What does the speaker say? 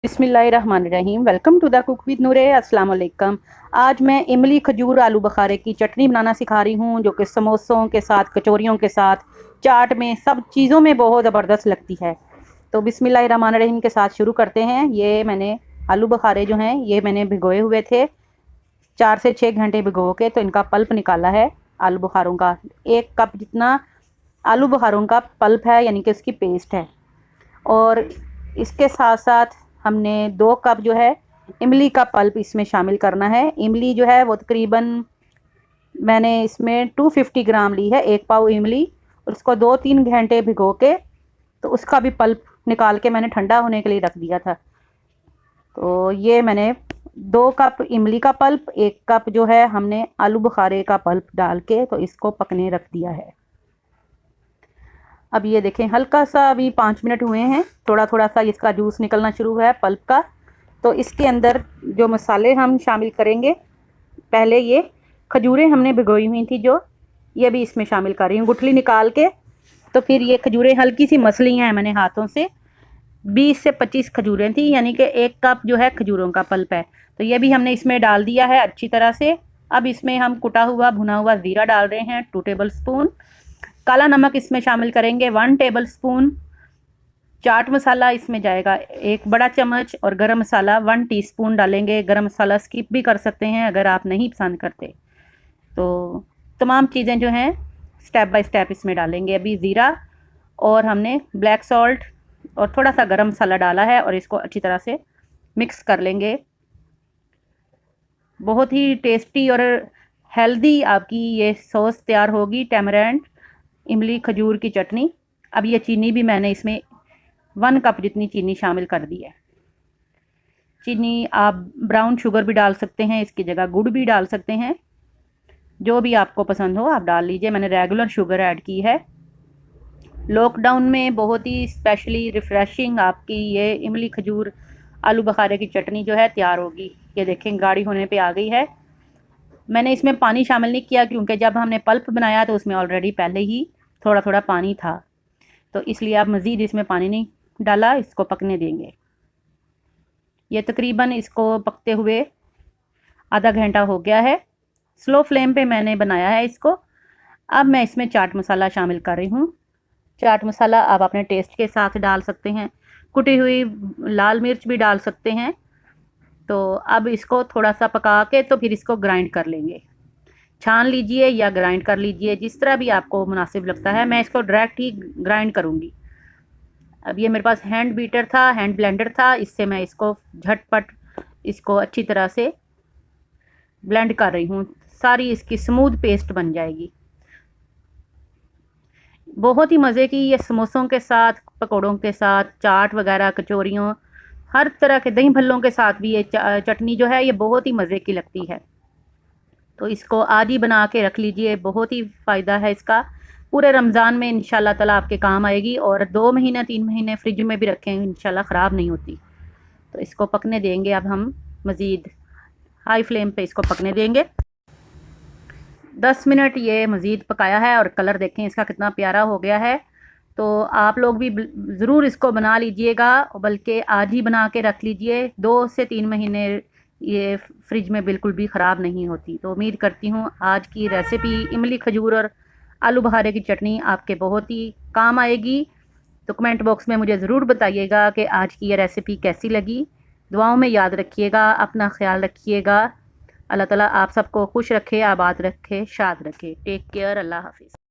बिस्मिल्लाहिर्रहमानिर्रहीम। Welcome to the cook with Noore. अस्सलाम वालेकुम। आज मैं इमली खजूर आलू बुखारे की चटनी बनाना सिखा रही हूँ, जो कि समोसों के साथ, कचौरियों के साथ, चाट में, सब चीज़ों में बहुत ज़बरदस्त लगती है। तो बिस्मिल्लाहिर्रहमानिर्रहीम के साथ शुरू करते हैं। ये मैंने आलू बुखारे जो हैं ये मैंने भिगोए हुए थे 4 से 6 घंटे भिगो के, तो इनका पल्प निकाला है आलू बुखारों का। 1 कप जितना आलू बुखारों का पल्प है, यानी कि उसकी पेस्ट है। और इसके साथ साथ हमने 2 कप जो है इमली का पल्प इसमें शामिल करना है। इमली जो है वो तकरीबन मैंने इसमें 250 ग्राम ली है, 1 पाव इमली। और उसको 2-3 घंटे भिगो के, तो उसका भी पल्प निकाल के मैंने ठंडा होने के लिए रख दिया था। तो ये मैंने 2 कप इमली का पल्प, 1 कप जो है हमने आलू बुखारे का पल्प डाल के, तो इसको पकने रख दिया है। अब ये देखें, हल्का सा अभी 5 मिनट हुए हैं, थोड़ा थोड़ा सा इसका जूस निकलना शुरू हुआ है पल्प का। तो इसके अंदर जो मसाले हम शामिल करेंगे, पहले ये खजूरें हमने भिगोई हुई थी, जो ये भी इसमें शामिल कर रही हूँ गुठली निकाल के। तो फिर ये खजूरें हल्की सी मसली हैं मैंने हाथों से। 20 से 25 खजूरें थी, यानी कि 1 कप जो है खजूरों का पल्प है। तो ये भी हमने इसमें डाल दिया है अच्छी तरह से। अब इसमें हम कुटा हुआ भुना हुआ ज़ीरा डाल रहे हैं 2 टेबल स्पून। काला नमक इसमें शामिल करेंगे 1 टेबल स्पून। चाट मसाला इसमें जाएगा 1 बड़ा चम्मच। और गरम मसाला 1 टीस्पून डालेंगे। गरम मसाला स्किप भी कर सकते हैं अगर आप नहीं पसंद करते। तो तमाम चीज़ें जो हैं स्टेप बाय स्टेप इसमें डालेंगे। अभी ज़ीरा और हमने ब्लैक सॉल्ट और थोड़ा सा गरम मसाला डाला है, और इसको अच्छी तरह से मिक्स कर लेंगे। बहुत ही टेस्टी और हेल्दी आपकी ये सॉस तैयार होगी, टैमरेंट इमली खजूर की चटनी। अब ये चीनी भी मैंने इसमें 1 कप जितनी चीनी शामिल कर दी है। चीनी आप ब्राउन शुगर भी डाल सकते हैं, इसकी जगह गुड़ भी डाल सकते हैं, जो भी आपको पसंद हो आप डाल लीजिए। मैंने रेगुलर शुगर ऐड की है। लॉकडाउन में बहुत ही स्पेशली रिफ़्रेशिंग आपकी ये इमली खजूर आलू बुखारे की चटनी जो है तैयार होगी। ये देखें, गाढ़ी होने पे आ गई है। मैंने इसमें पानी शामिल नहीं किया, क्योंकि जब हमने पल्प बनाया तो उसमें ऑलरेडी पहले ही थोड़ा थोड़ा पानी था, तो इसलिए आप मज़ीद इसमें पानी नहीं डाला। इसको पकने देंगे। ये तकरीबन इसको पकते हुए आधा घंटा हो गया है। स्लो फ्लेम पे मैंने बनाया है इसको। अब मैं इसमें चाट मसाला शामिल कर रही हूँ। चाट मसाला आप अपने टेस्ट के साथ डाल सकते हैं, कुटी हुई लाल मिर्च भी डाल सकते हैं। तो अब इसको थोड़ा सा पका के, तो फिर इसको ग्राइंड कर लेंगे। छान लीजिए या ग्राइंड कर लीजिए, जिस तरह भी आपको मुनासिब लगता है। मैं इसको डायरेक्ट ही ग्राइंड करूँगी। अब ये मेरे पास हैंड बीटर था, हैंड ब्लेंडर था, इससे मैं इसको झटपट इसको अच्छी तरह से ब्लेंड कर रही हूँ। सारी इसकी स्मूथ पेस्ट बन जाएगी। बहुत ही मज़े की ये समोसों के साथ, पकौड़ों के साथ, चाट वगैरह, कचौरियों, हर तरह के दही भल्लों के साथ भी ये चटनी जो है ये बहुत ही मज़े की लगती है। तो इसको आज ही बना के रख लीजिए, बहुत ही फ़ायदा है इसका। पूरे रमज़ान में इंशाल्लाह ताला आपके काम आएगी, और 2 महीने 3 महीने फ्रिज में भी रखें इंशाल्लाह ख़राब नहीं होती। तो इसको पकने देंगे। अब हम मज़ीद हाई फ्लेम पे इसको पकने देंगे। 10 मिनट ये मज़ीद पकाया है, और कलर देखें इसका कितना प्यारा हो गया है। तो आप लोग भी ज़रूर इसको बना लीजिएगा, बल्कि आज ही बना के रख लीजिए। 2 से 3 महीने ये फ्रिज में बिल्कुल भी ख़राब नहीं होती। तो उम्मीद करती हूँ आज की रेसिपी इमली खजूर और आलू बुखारे की चटनी आपके बहुत ही काम आएगी। तो कमेंट बॉक्स में मुझे ज़रूर बताइएगा कि आज की ये रेसिपी कैसी लगी। दुआओं में याद रखिएगा, अपना ख्याल रखिएगा। अल्लाह ताला आप सबको खुश रखे, आबाद रखे, शाद रखे। Take care. अल्लाह हाफिज़।